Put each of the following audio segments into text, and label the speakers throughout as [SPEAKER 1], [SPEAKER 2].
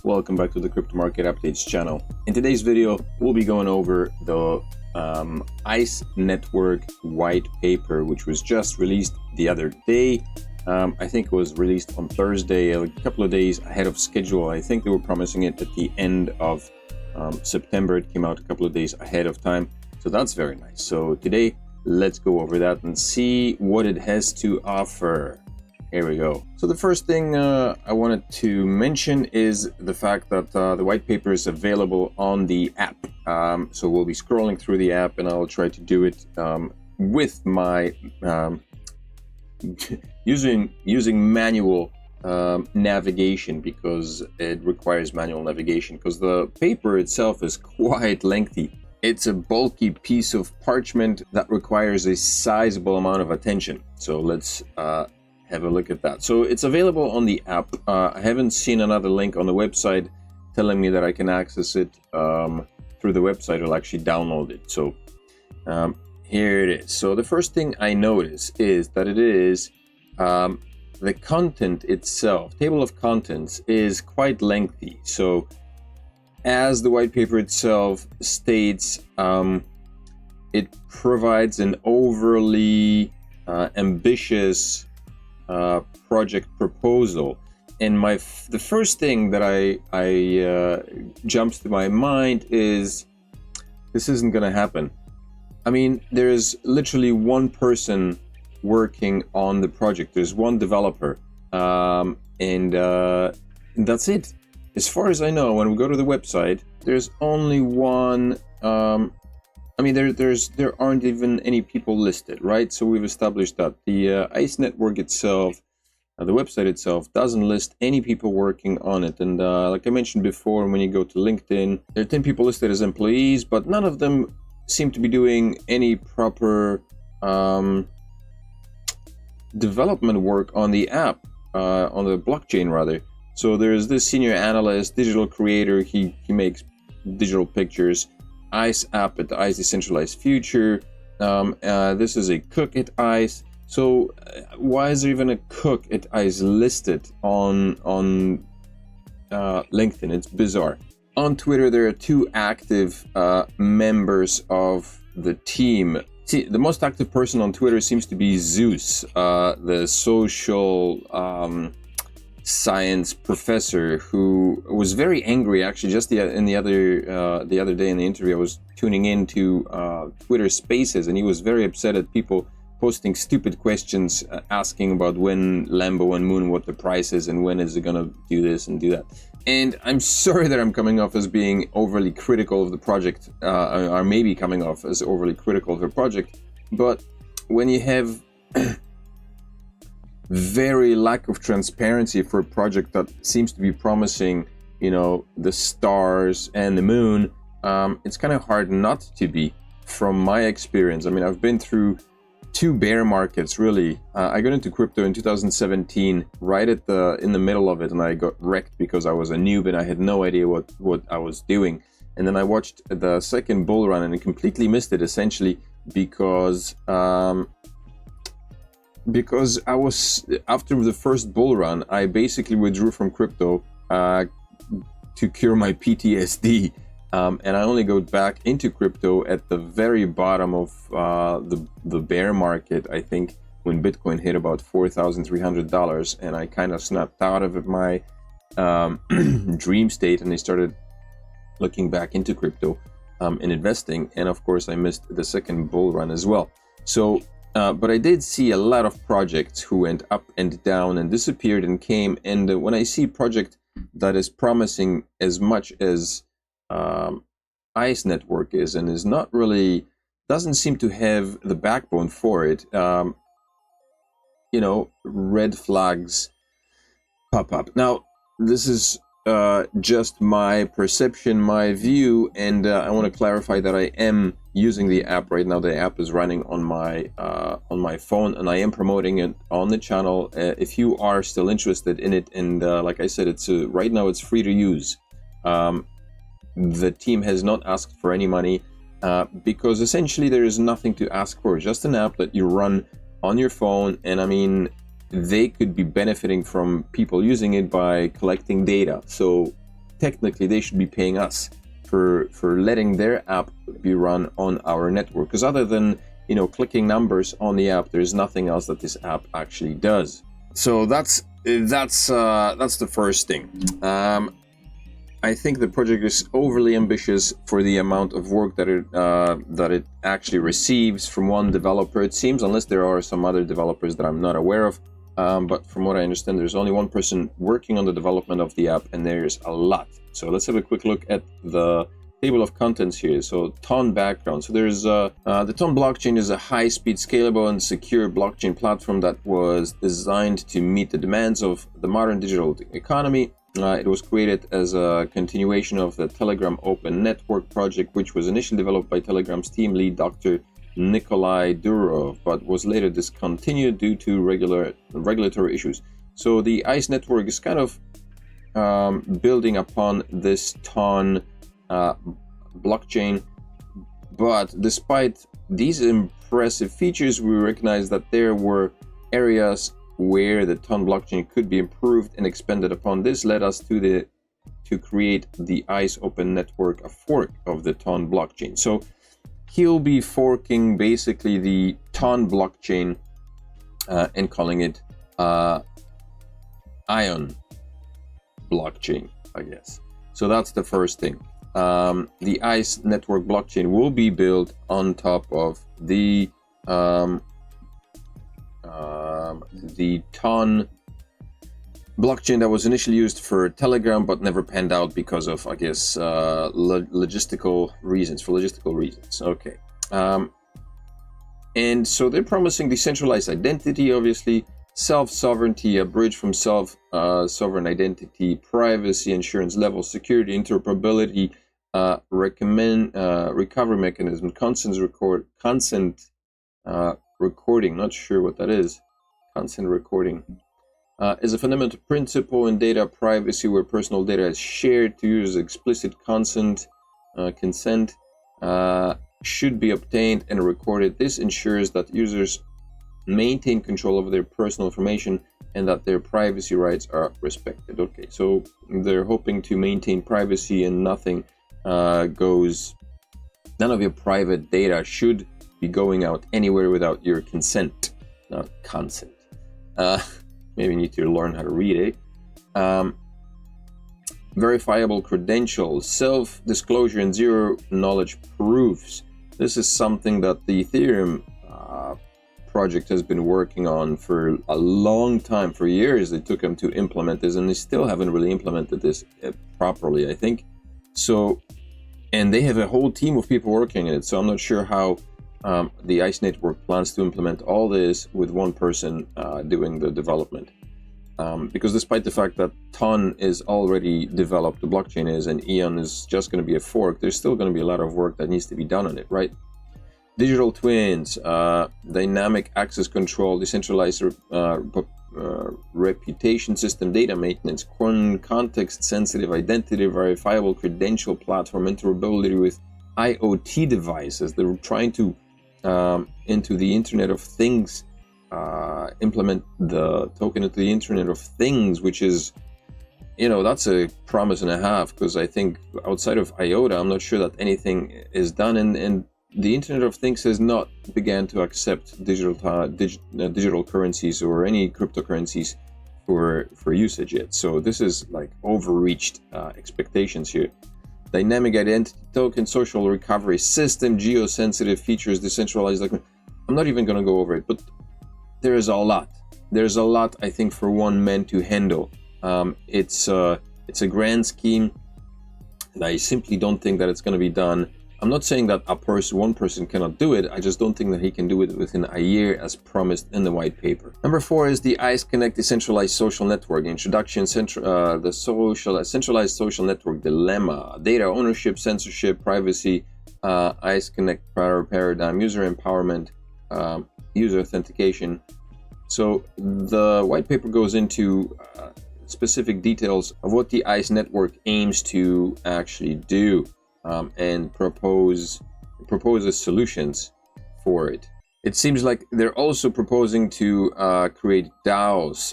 [SPEAKER 1] welcome back to the Crypto Market Updates channel. In today's video, we'll be going over the ICE network white paper, which was just released the other day. I think it was released on Thursday, a couple of days ahead of schedule. I think they were promising it at the end of September. It came out a couple of days ahead of time, so that's very nice. So today, let's go over that and see what it has to offer. Here we go. So the first thing I wanted to mention is the fact that the white paper is available on the app. So we'll be scrolling through the app, and I'll try to do it with my using manual navigation, because it requires manual navigation, because the paper itself is quite lengthy. It's a bulky piece of parchment that requires a sizable amount of attention. So let's have a look at that. So it's available on the app. I haven't seen another link on the website telling me that I can access it through the website. I'll actually download it. So here it is. So the first thing I notice is that it is the content itself, table of contents, is quite lengthy. So as the white paper itself states, it provides an overly ambitious project proposal, and the first thing that I jumps to my mind is this isn't going to happen. I mean, there's literally one person working on the project. There's one developer, and that's it. As far as I know, when we go to the website, there's only one. I mean, there aren't even any people listed, right? So we've established that the ICE network itself, the website itself, doesn't list any people working on it. And like I mentioned before, when you go to LinkedIn, there are 10 people listed as employees, but none of them seem to be doing any proper development work on the app, on the blockchain rather. So there's this senior analyst, digital creator, he makes digital pictures. ICE app at the ICE Decentralized Future. This is a cook at ICE. So why is there even a cook at ICE listed on LinkedIn? It's bizarre. On Twitter, there are 2 active members of the team. See, the most active person on Twitter seems to be Zeus, the social science professor, who was very angry actually just the other day in the interview. I was tuning into Twitter Spaces, and he was very upset at people posting stupid questions, asking about when Lambo and Moon, what the price is, and when is it gonna do this and do that. And I'm sorry that I'm coming off as being overly critical of the project, or maybe coming off as overly critical of the project, but when you have very lack of transparency for a project that seems to be promising, you know, the stars and the moon, it's kind of hard not to be, from my experience. I mean, I've been through 2 bear markets, really. I got into crypto in 2017, right in the middle of it, and I got wrecked because I was a noob and I had no idea what I was doing. And then I watched the second bull run and I completely missed it, essentially because I was, after the first bull run, I basically withdrew from crypto to cure my PTSD, and I only got back into crypto at the very bottom of the bear market, I think, when Bitcoin hit about $4,300, and I kind of snapped out of my dream state, and I started looking back into crypto and investing, and of course I missed the second bull run as well. So but I did see a lot of projects who went up and down and disappeared and came. And when I see a project that is promising as much as ICE network is, and is not really, doesn't seem to have the backbone for it, you know, red flags pop up. Now, this is just my perception, my view, and I want to clarify that I am using the app right now. The app is running on my phone, and I am promoting it on the channel. If you are still interested in it, and like I said, it's right now it's free to use. The team has not asked for any money because essentially there is nothing to ask for. Just an app that you run on your phone, and I mean, they could be benefiting from people using it by collecting data. So technically they should be paying us for letting their app be run on our network, because other than clicking numbers on the app, there's nothing else that this app actually does. So that's the first thing. I think the project is overly ambitious for the amount of work that it actually receives from one developer, it seems, unless there are some other developers that I'm not aware of. But from what I understand, there's only one person working on the development of the app, and there's a lot. So let's have a quick look at the table of contents here. So TON background. So there's the TON blockchain is a high-speed, scalable, and secure blockchain platform that was designed to meet the demands of the modern digital economy. It was created as a continuation of the Telegram Open Network project, which was initially developed by Telegram's team lead, Dr. Nikolai Durov, but was later discontinued due to regulatory issues. So the ICE network is kind of building upon this TON blockchain, but despite these impressive features, we recognize that there were areas where the TON blockchain could be improved and expanded upon. This led us to create the ICE Open Network, a fork of the TON blockchain. So he'll be forking basically the TON blockchain and calling it Ion blockchain, I guess. So that's the first thing. The ICE network blockchain will be built on top of the TON blockchain that was initially used for Telegram but never panned out because of, I guess, logistical reasons. Okay. And so they're promising decentralized identity, obviously, self-sovereignty, a bridge from sovereign identity, privacy, insurance level, security, interoperability, recovery mechanism, consent recording, not sure what that is, consent recording, is a fundamental principle in data privacy where personal data is shared to use explicit consent should be obtained and recorded. This ensures that users maintain control over their personal information and that their privacy rights are respected. Okay, so they're hoping to maintain privacy and none of your private data should be going out anywhere without your consent, not consent. Maybe you need to learn how to read it. Verifiable credentials, self-disclosure, and zero-knowledge proofs. This is something that the Ethereum project has been working on for a long time. For years, it took them to implement this, and they still haven't really implemented this properly, I think. So, and they have a whole team of people working on it, so I'm not sure how the ICE network plans to implement all this with one person doing the development. Because despite the fact that TON is already developed, the blockchain is, and Ion is just going to be a fork, there's still going to be a lot of work that needs to be done on it, right? Digital twins, dynamic access control, decentralized reputation system, data maintenance, context-sensitive identity, verifiable credential platform, interoperability with IoT devices. They're trying to, into the Internet of Things, implement the token into the Internet of Things, which is, that's a promise and a half, because I think outside of IOTA, I'm not sure that anything is done, and the Internet of Things has not began to accept digital currencies or any cryptocurrencies for usage yet. So this is like overreached expectations here. Dynamic identity token, social recovery system, geosensitive features, decentralized document. I'm not even going to go over it, but there is a lot. There's a lot, I think, for one man to handle. It's a grand scheme, and I simply don't think that it's going to be done. I'm not saying that one person cannot do it. I just don't think that he can do it within a year as promised in the white paper. Number 4 is the ICE Connect decentralized social network introduction. The centralized social network dilemma: data ownership, censorship, privacy, ICE Connect paradigm, user empowerment, user authentication. So the white paper goes into specific details of what the ICE network aims to actually do. And proposes solutions for it. It seems like they're also proposing to create DAOs.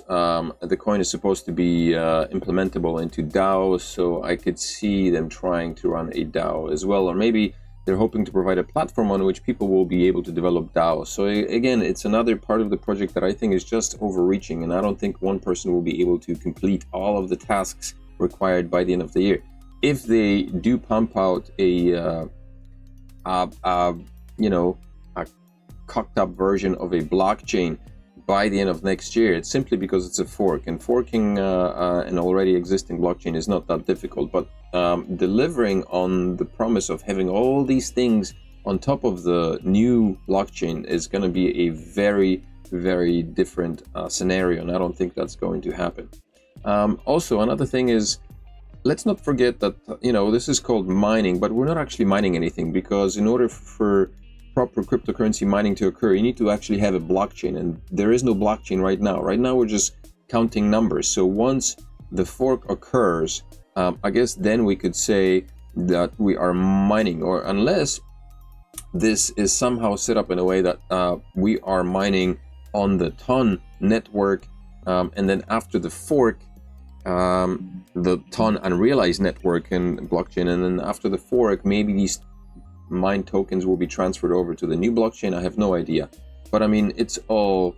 [SPEAKER 1] The coin is supposed to be implementable into DAOs, so I could see them trying to run a DAO as well, or maybe they're hoping to provide a platform on which people will be able to develop DAOs. So again, it's another part of the project that I think is just overreaching, and I don't think one person will be able to complete all of the tasks required by the end of the year. If they do pump out a cocked up version of a blockchain by the end of next year, it's simply because it's a fork, and forking an already existing blockchain is not that difficult, but delivering on the promise of having all these things on top of the new blockchain is going to be a very, very different scenario, and I don't think that's going to happen. Also, another thing is, let's not forget that, this is called mining, but we're not actually mining anything, because in order for proper cryptocurrency mining to occur, you need to actually have a blockchain, and there is no blockchain right now. Right now, we're just counting numbers. So once the fork occurs, I guess then we could say that we are mining, or unless this is somehow set up in a way that we are mining on the TON network, and then after the fork, the TON unrealized network and blockchain, and then after the fork, maybe these mine tokens will be transferred over to the new blockchain. I have no idea, but I mean, it's all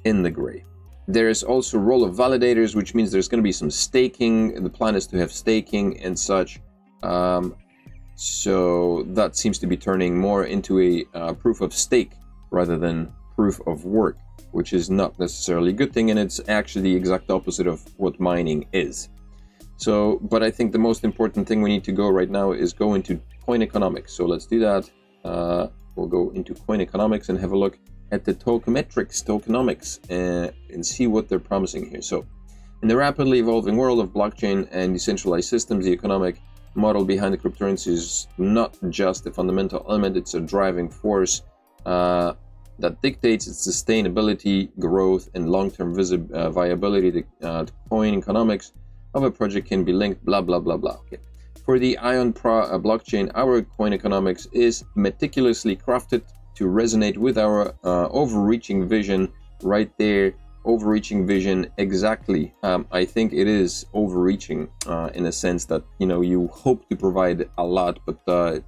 [SPEAKER 1] in the gray. There is also role of validators, which means there's going to be some staking. The plan is to have staking and such, so that seems to be turning more into a proof of stake rather than proof of work, which is not necessarily a good thing, and it's actually the exact opposite of what mining is. So, but I think the most important thing we need to go right now is go into coin economics. So let's do that. We'll go into coin economics and have a look at the tokenomics and see what they're promising here. So, in the rapidly evolving world of blockchain and decentralized systems, the economic model behind the cryptocurrency is not just a fundamental element, it's a driving force that dictates its sustainability, growth, and long-term viability. The coin economics of a project can be linked, blah, blah, blah, blah. Okay. For the ION blockchain, our coin economics is meticulously crafted to resonate with our overreaching vision right there. Overreaching vision, exactly. I think it is overreaching in a sense that, you hope to provide a lot, but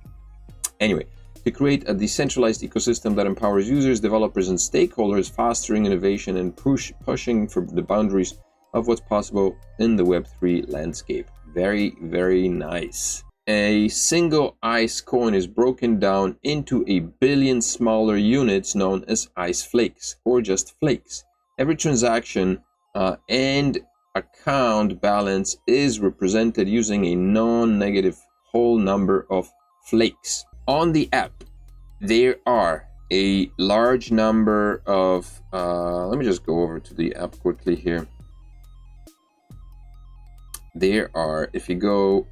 [SPEAKER 1] anyway, to create a decentralized ecosystem that empowers users, developers, and stakeholders, fostering innovation and pushing for the boundaries of what's possible in the Web3 landscape. Very, very nice. A single ICE coin is broken down into a billion smaller units known as ICE flakes, or just flakes. Every transaction and account balance is represented using a non-negative whole number of flakes. On the app, there are a large number of, let me just go over to the app quickly here. There are, if you go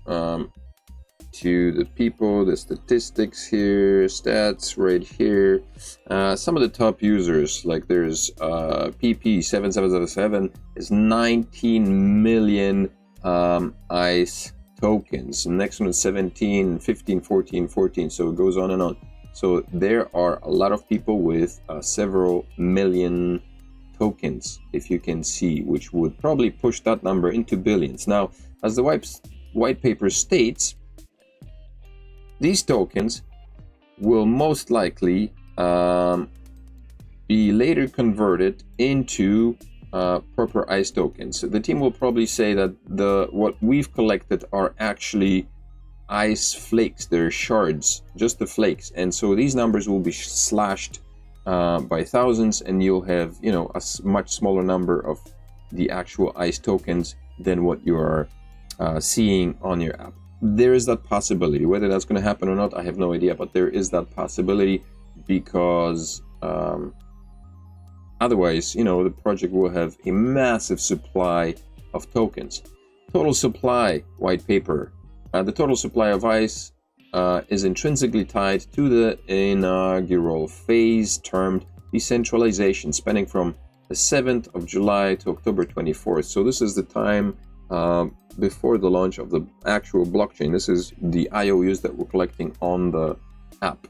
[SPEAKER 1] to the people, the statistics here, stats right here, some of the top users, like there's PP7777 is 19 million ICE tokens. The next one is 17, 15, 14, 14, so it goes on and on. So there are a lot of people with several million tokens, if you can see, which would probably push that number into billions. Now, as the white paper states, these tokens will most likely be later converted into proper ICE tokens. So the team will probably say that what we've collected are actually ICE flakes. They're shards, just the flakes, and so these numbers will be slashed by thousands, and you'll have a much smaller number of the actual ICE tokens than what you are seeing on your app. There is that possibility. Whether that's going to happen or not, I have no idea, but there is that possibility, because otherwise, the project will have a massive supply of tokens. Total supply, white paper. The total supply of ICE is intrinsically tied to the inaugural phase termed decentralization, spanning from the 7th of July to October 24th. So this is the time before the launch of the actual blockchain. This is the IOUs that we're collecting on the app.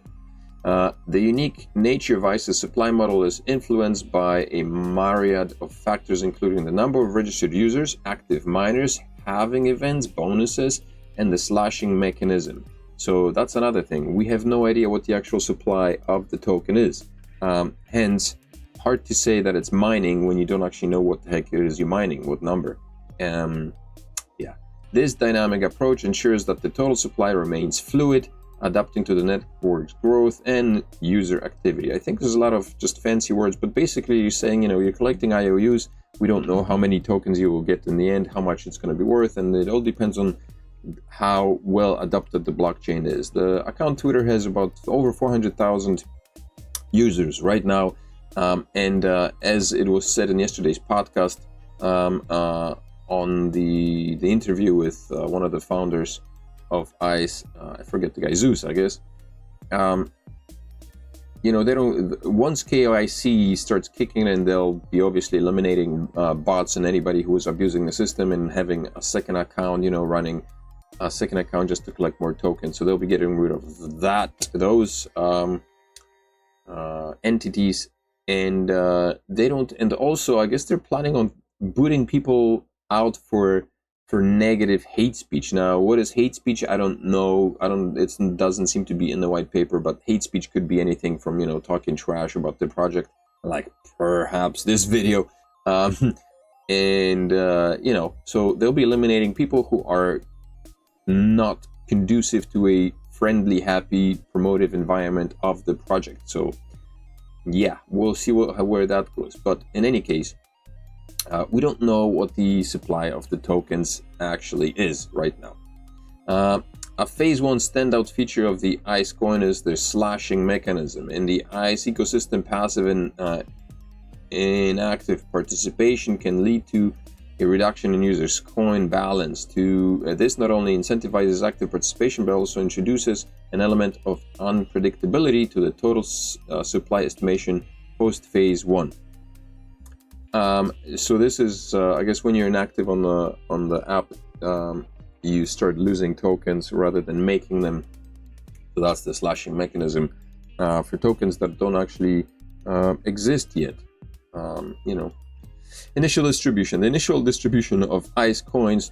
[SPEAKER 1] The unique nature of ICE's supply model is influenced by a myriad of factors, including the number of registered users, active miners, halving events, bonuses, and the slashing mechanism. So that's another thing. We have no idea what the actual supply of the token is. Hence, hard to say that it's mining when you don't actually know what the heck it is you're mining, what number. This dynamic approach ensures that the total supply remains fluid, adapting to the network's growth and user activity. I think there's a lot of just fancy words, but basically you're saying, you're collecting IOUs. We don't know how many tokens you will get in the end, how much it's going to be worth, and it all depends on how well adopted the blockchain is. The account Twitter has about over 400,000 users right now, and as it was said in yesterday's podcast, on the interview with one of the founders of ICE, I forget the guy, Zeus, I guess. They don't. Once KYC starts kicking in, they'll be obviously eliminating bots and anybody who is abusing the system and having a second account, running a second account just to collect more tokens. So they'll be getting rid of those entities, and they don't. And also, I guess they're planning on booting people out for negative hate speech. Now, what is hate speech? I don't know. It doesn't seem to be in the white paper, but hate speech could be anything from, talking trash about the project, like perhaps this video. So they'll be eliminating people who are not conducive to a friendly, happy, promotive environment of the project. So yeah, we'll see where that goes. But in any case, we don't know what the supply of the tokens actually is right now. A phase 1 standout feature of the ICE coin is the slashing mechanism. In the ICE ecosystem, passive and inactive participation can lead to a reduction in users' coin balance. This not only incentivizes active participation, but also introduces an element of unpredictability to the total supply estimation post phase 1. So this is, I guess, when you're inactive on the app, you start losing tokens rather than making them. So that's the slashing mechanism for tokens that don't actually exist yet. Initial distribution. The initial distribution of ICE coins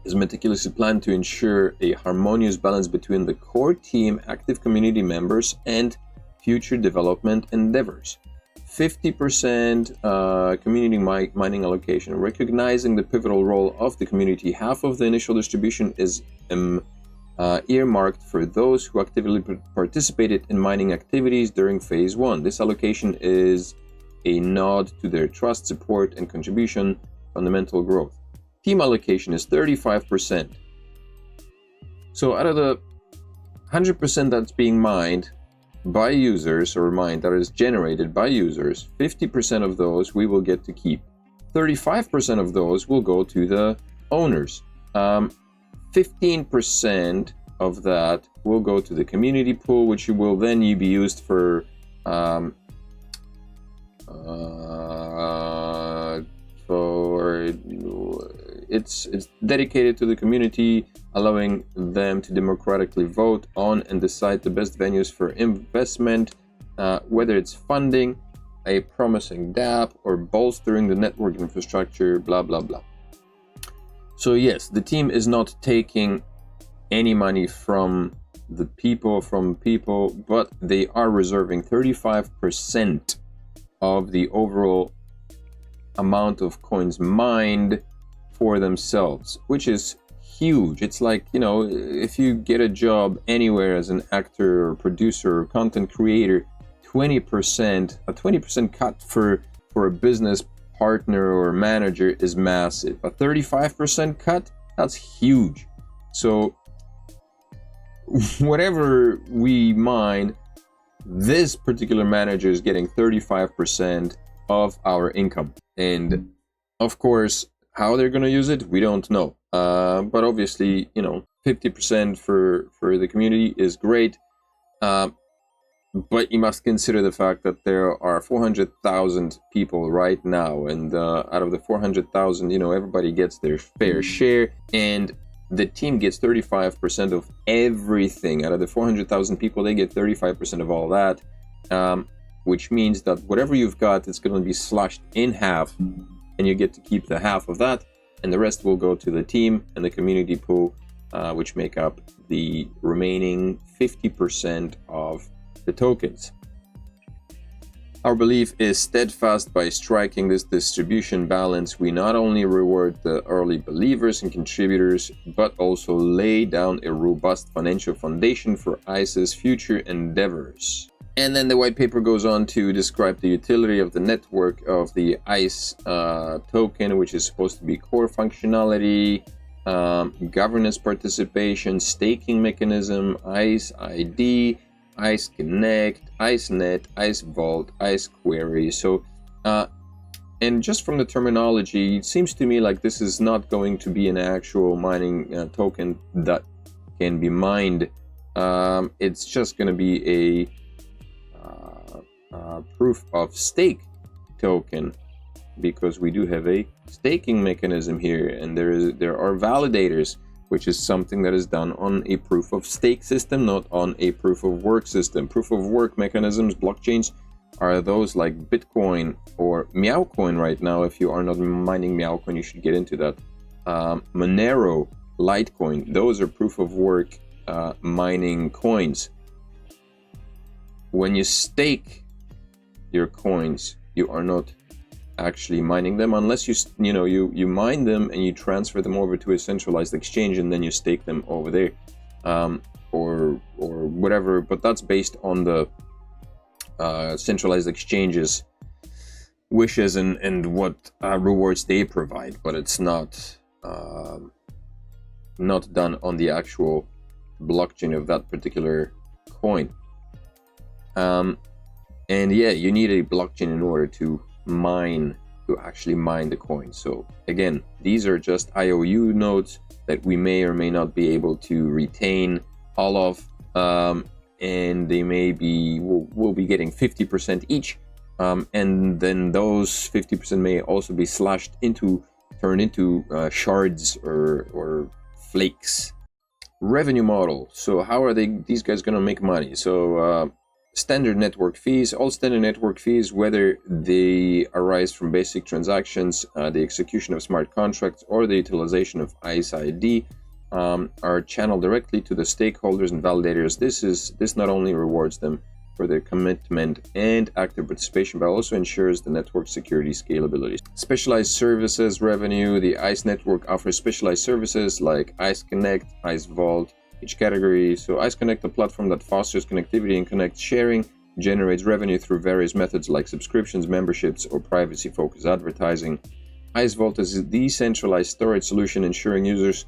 [SPEAKER 1] is meticulously planned to ensure a harmonious balance between the core team, active community members, and future development endeavors. 50% community mining allocation. Recognizing the pivotal role of the community, half of the initial distribution is earmarked for those who actively participated in mining activities during phase 1. This allocation is a nod to their trust, support, and contribution, fundamental growth. Team allocation is 35%. So out of the 100% that's being mined by users, or that is generated by users, 50% of those we will get to keep. 35% of those will go to the owners. 15% of that will go to the community pool, which will then be used for it's dedicated to the community, allowing them to democratically vote on and decide the best venues for investment, whether it's funding a promising dApp or bolstering the network infrastructure, blah blah blah. So yes, the team is not taking any money from the people, but they are reserving 35% of the overall amount of coins mined for themselves, which is huge. It's like, if you get a job anywhere as an actor or producer or content creator, a 20% cut for a business partner or manager is massive. A 35% cut, that's huge. So whatever we mine, this particular manager is getting 35% of our income. And of course, how they're going to use it, we don't know. But obviously, 50% for the community is great. But you must consider the fact that there are 400,000 people right now. And out of the 400,000, everybody gets their fair share. And the team gets 35% of everything. Out of the 400,000 people, they get 35% of all that, which means that whatever you've got, it's going to be slashed in half, and you get to keep the half of that, and the rest will go to the team and the community pool, which make up the remaining 50% of the tokens. Our belief is steadfast. By striking this distribution balance, we not only reward the early believers and contributors, but also lay down a robust financial foundation for ICE's future endeavors. And then the white paper goes on to describe the utility of the network of the ICE token, which is supposed to be core functionality, governance participation, staking mechanism, ICE ID, ICE Connect, IceNet, ICE Vault, ICE Query. So, and just from the terminology, it seems to me like this is not going to be an actual mining token that can be mined. It's just going to be a proof of stake token, because we do have a staking mechanism here, and there are validators, which is something that is done on a proof of stake system, not on a proof of work system. Proof of work mechanisms, blockchains, are those like Bitcoin or Meowcoin right now. If you are not mining Meowcoin, you should get into that. Monero, Litecoin, those are proof of work mining coins. When you stake your coins, you are not actually mining them, unless you mine them and you transfer them over to a centralized exchange, and then you stake them over there, or whatever. But that's based on the centralized exchanges wishes and what rewards they provide, but it's not done on the actual blockchain of that particular coin. And yeah, you need a blockchain in order to actually mine the coin. So again, these are just IOU nodes that we may or may not be able to retain all of, and they may be, we'll be getting 50% each, and then those 50% may also be turned into shards or flakes. Revenue model. So how are these guys going to make money? So standard network fees. All standard network fees, whether they arise from basic transactions, the execution of smart contracts, or the utilization of ICE ID, are channeled directly to the stakeholders and validators. This not only rewards them for their commitment and active participation, but also ensures the network security scalability. Specialized services revenue. The ICE network offers specialized services like ICE Connect, ICE Vault, each category. So ICE Connect, a platform that fosters connectivity and connects sharing, generates revenue through various methods like subscriptions, memberships, or privacy-focused advertising. ICE Vault is a decentralized storage solution ensuring users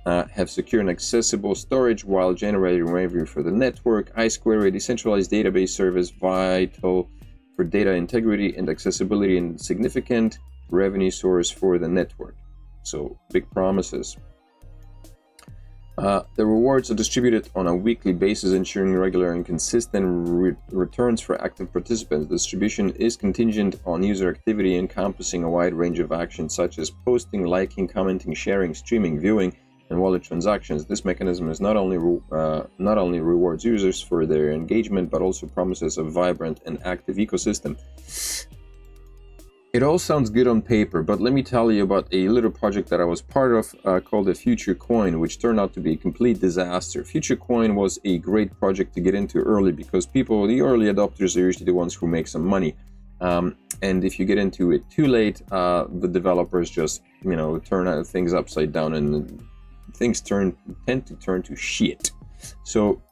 [SPEAKER 1] have secure and accessible storage while generating revenue for the network. ICE Query, a decentralized database service vital for data integrity and accessibility, and significant revenue source for the network. So big promises. The rewards are distributed on a weekly basis, ensuring regular and consistent returns for active participants. Distribution is contingent on user activity, encompassing a wide range of actions such as posting, liking, commenting, sharing, streaming, viewing, and wallet transactions. This mechanism is not only rewards users for their engagement, but also promises a vibrant and active ecosystem. It all sounds good on paper, but let me tell you about a little project that I was part of called the Future Coin, which turned out to be a complete disaster. Future Coin was a great project to get into early, because the early adopters are usually the ones who make some money. And if you get into it too late, the developers just, turn things upside down, and things tend to turn to shit. So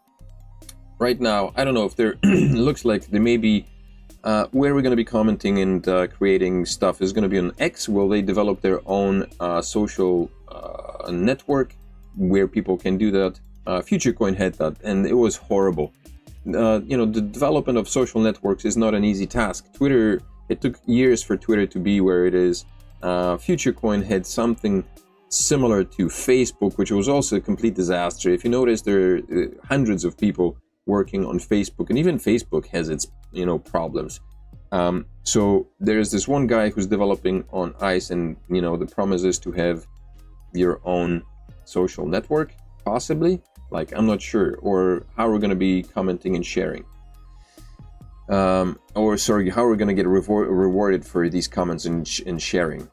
[SPEAKER 1] right now, I don't know if there looks like there may be where we're going to be commenting and creating stuff is going to be on X. Will they develop their own social network where people can do that? FutureCoin had that, and it was horrible. The development of social networks is not an easy task. Twitter, it took years for Twitter to be where it is. FutureCoin had something similar to Facebook, which was also a complete disaster. If you notice, there are hundreds of people working on Facebook, and even Facebook has its problems. So there's this one guy who's developing on ICE, and the promise is to have your own social network, possibly. Like, I'm not sure, or how we're going to be commenting and sharing. Or sorry, how we're going to get rewarded for these comments and sharing.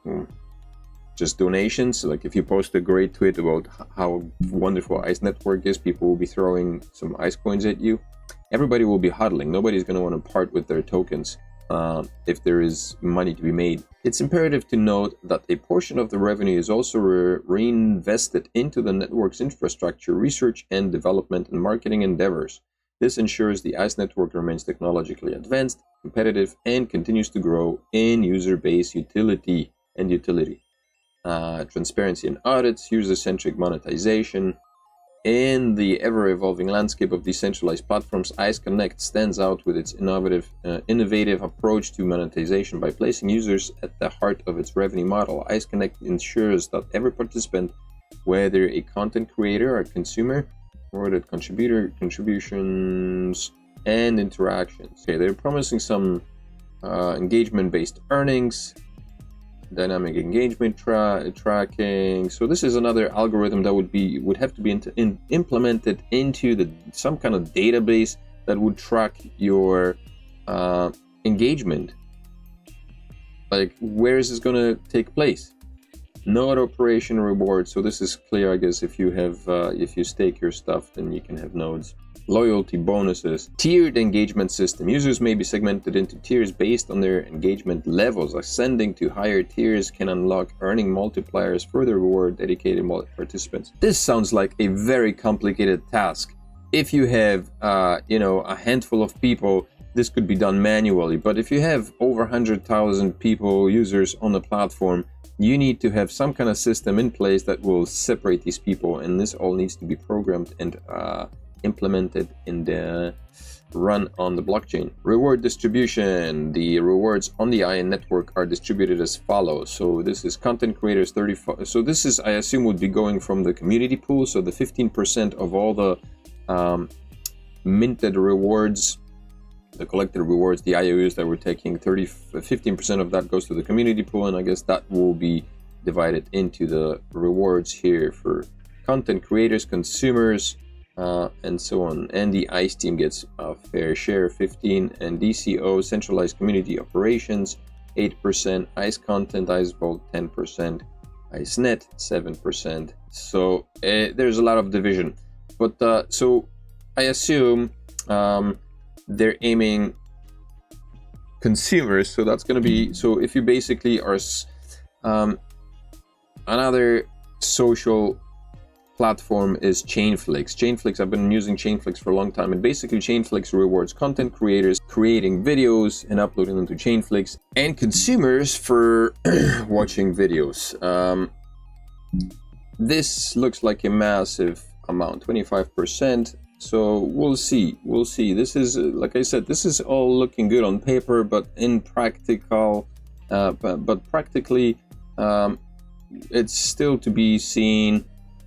[SPEAKER 1] Just donations. Like, if you post a great tweet about how wonderful ICE network is, people will be throwing some ICE coins at you. Everybody will be huddling. Nobody's going to want to part with their tokens if there is money to be made. It's imperative to note that a portion of the revenue is also reinvested into the network's infrastructure, research and development, and marketing endeavors. This ensures the ICE network remains technologically advanced, competitive, and continues to grow in user base utility. Transparency and audits, user-centric monetization. In the ever-evolving landscape of decentralized platforms, ICE Connect stands out with its innovative approach to monetization. By placing users at the heart of its revenue model, ICE Connect ensures that every participant, whether a content creator or consumer, rewarded contributions and interactions. Okay, they're promising some engagement-based earnings, dynamic engagement tracking. So this is another algorithm that would have to be implemented into some kind of database that would track your engagement. Like, where is this going to take place? Node operation reward. So this is clear, I guess. If you have if you stake your stuff, then you can have nodes. Loyalty bonuses. Tiered engagement system. Users may be segmented into tiers based on their engagement levels. Ascending to higher tiers can unlock earning multipliers, further reward dedicated participants. This sounds like a very complicated task. If you have a handful of people, this could be done manually. But if you have over 100,000 people, users on the platform, you need to have some kind of system in place that will separate these people, and this all needs to be programmed and implemented in the run on the blockchain. Reward distribution. The rewards on the ION network are distributed as follows. So this is content creators 35. So this is, I assume, would be going from the community pool. So the 15% of all the minted rewards, the collected rewards, the IOUs that we're taking, 15% of that goes to the community pool, and I guess that will be divided into the rewards here for content creators, consumers, and so on. And the ICE team gets a fair share, 15%, and DCO, centralized community operations, 8%, ICE content, ICE Vault, 10%, ICENet, 7%. So there's a lot of division. But so I assume they're aiming consumers, so that's going to be, so if you basically are another social platform is Chainflix. I've been using Chainflix for a long time, and basically Chainflix rewards content creators creating videos and uploading them to Chainflix, and consumers for watching videos. This looks like a massive amount, 25%. So we'll see. This is, like I said, this is all looking good on paper, but in practical, practically, it's still to be seen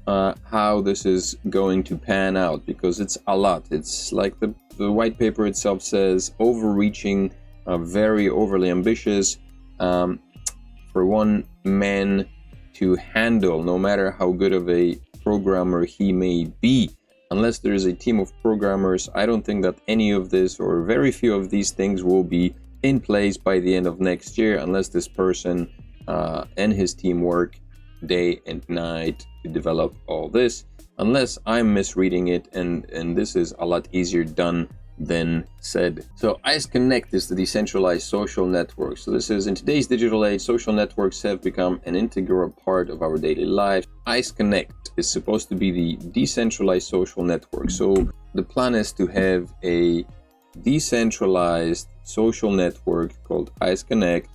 [SPEAKER 1] how this is going to pan out, because it's a lot. It's like the white paper itself says, overreaching, very overly ambitious, for one man to handle, no matter how good of a programmer he may be. Unless there is a team of programmers, I don't think that any of this, or very few of these things, will be in place by the end of next year, unless this person and his team work day and night to develop all this. Unless I'm misreading it, and this is a lot easier done than said. So ICE Connect is the decentralized social network. So this is, in today's digital age, social networks have become an integral part of our daily life. ICE Connect is supposed to be the decentralized social network. So the plan is to have a decentralized social network called ICE Connect,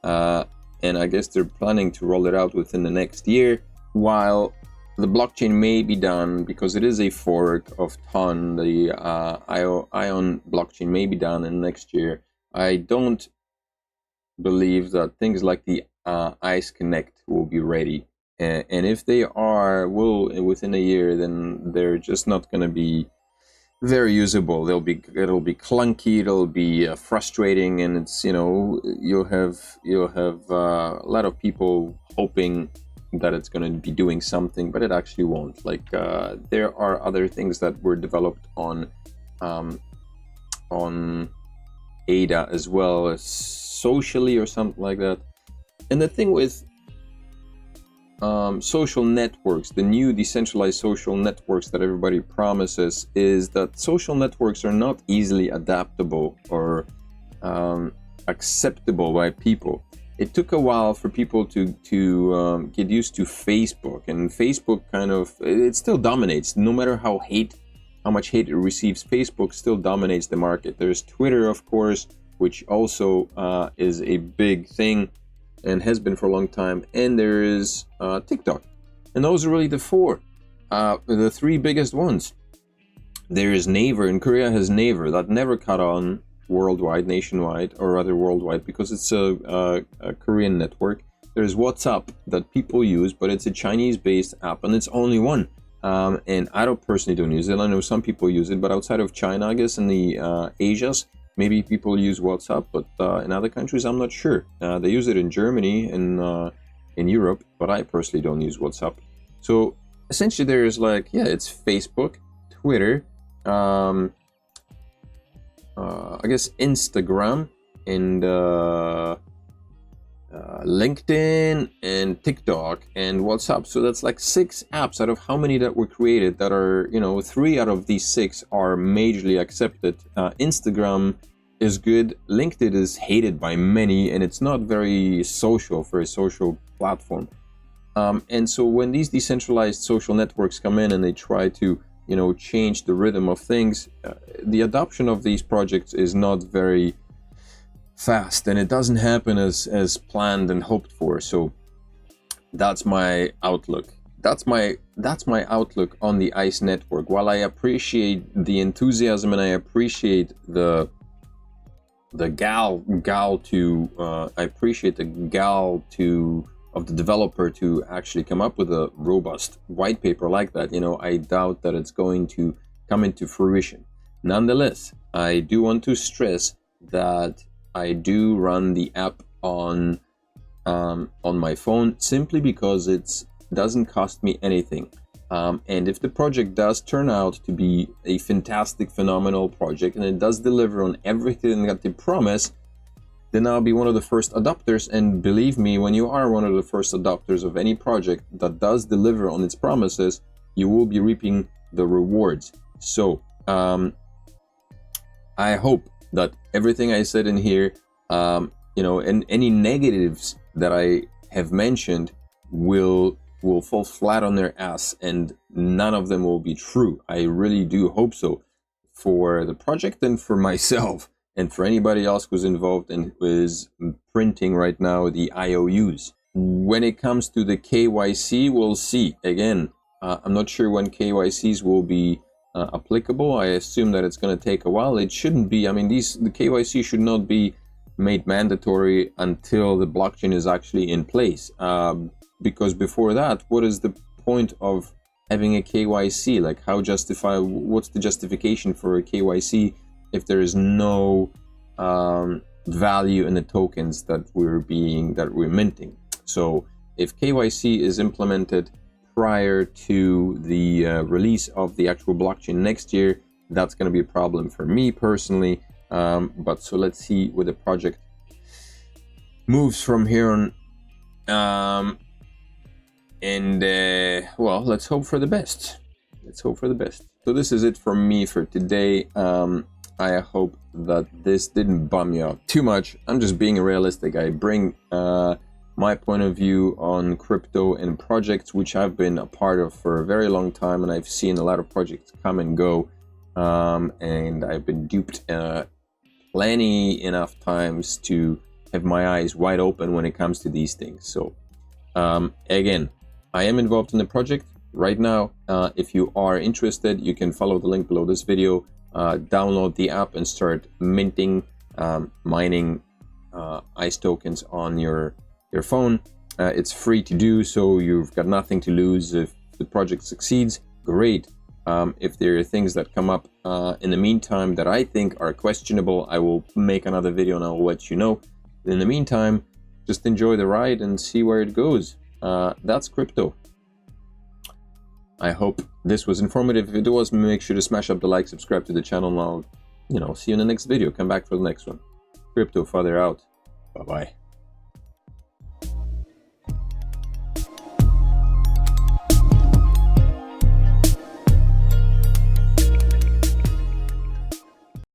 [SPEAKER 1] and I guess they're planning to roll it out within the next year, while the blockchain may be done, because it is a fork of TON. The ION blockchain may be done in next year. I don't believe that things like the ICE Connect will be ready. And if they are, within a year, then they're just not going to be very usable. It'll be clunky. It'll be frustrating, and it's, you'll have a lot of people hoping that it's going to be doing something, but it actually won't. Like there are other things that were developed on ADA as well as socially or something like that. And the thing with social networks, the new decentralized social networks that everybody promises, is that social networks are not easily adaptable or acceptable by people. It took a while for people to get used to Facebook, and Facebook it still dominates. No matter how much hate it receives, Facebook still dominates the market. There's Twitter, of course, which also is a big thing and has been for a long time, and there is TikTok, and those are really the three biggest ones. There is Naver, and Korea has Naver that never caught on nationwide, or rather worldwide, because it's a Korean network. There's WhatsApp that people use, but it's a Chinese-based app, and it's only one. And I personally don't use it. I know some people use it, but outside of China, I guess in the Asias, maybe people use WhatsApp, but in other countries, I'm not sure. They use it in Germany and in Europe, but I personally don't use WhatsApp. So essentially, there's it's Facebook, Twitter, I guess Instagram, and LinkedIn, and TikTok, and WhatsApp. So that's 6 apps out of how many that were created that are, 3 out of these 6 are majorly accepted. Instagram is good. LinkedIn is hated by many, and it's not very social for a social platform. And so when these decentralized social networks come in and they try to change the rhythm of things, the adoption of these projects is not very fast, and it doesn't happen as planned and hoped for. So that's my outlook. That's my outlook on the ICE network. While I appreciate the enthusiasm and I appreciate the of the developer to actually come up with a robust white paper like that, I doubt that it's going to come into fruition. Nonetheless, I do want to stress that I do run the app on my phone simply because it doesn't cost me anything. And if the project does turn out to be a fantastic, phenomenal project, and it does deliver on everything that they promise, then I'll be one of the first adopters. And believe me, when you are one of the first adopters of any project that does deliver on its promises, you will be reaping the rewards. So I hope that everything I said in here, and any negatives that I have mentioned will fall flat on their ass, and none of them will be true. I really do hope so, for the project and for myself, and for anybody else who's involved and who is printing right now the IOUs. When it comes to the KYC, we'll see. Again, I'm not sure when KYCs will be applicable. I assume that it's going to take a while. It shouldn't be. I mean, the KYC should not be made mandatory until the blockchain is actually in place. Because before that, what is the point of having a KYC? What's the justification for a KYC if there is no value in the tokens that we're minting? So if KYC is implemented prior to the release of the actual blockchain next year, that's going to be a problem for me personally. But so let's see where the project moves from here on. Well, let's hope for the best. So this is it from me for today. I hope that this didn't bum you out too much. I'm just being realistic. I bring my point of view on crypto and projects which I've been a part of for a very long time, and I've seen a lot of projects come and go, and I've been duped plenty enough times to have my eyes wide open when it comes to these things. So again, I am involved in the project right now. If you are interested, you can follow the link below this video, download the app and start minting, mining ICE tokens on your phone. It's free to do, so you've got nothing to lose. If the project succeeds, great. If there are things that come up in the meantime that I think are questionable, I will make another video and I'll let you know. In the meantime, just enjoy the ride and see where it goes. that's crypto. I hope this was informative. If it was, make sure to smash up the like, subscribe to the channel, and I'll, see you in the next video. Come back for the next one. Crypto Father out. Bye-bye.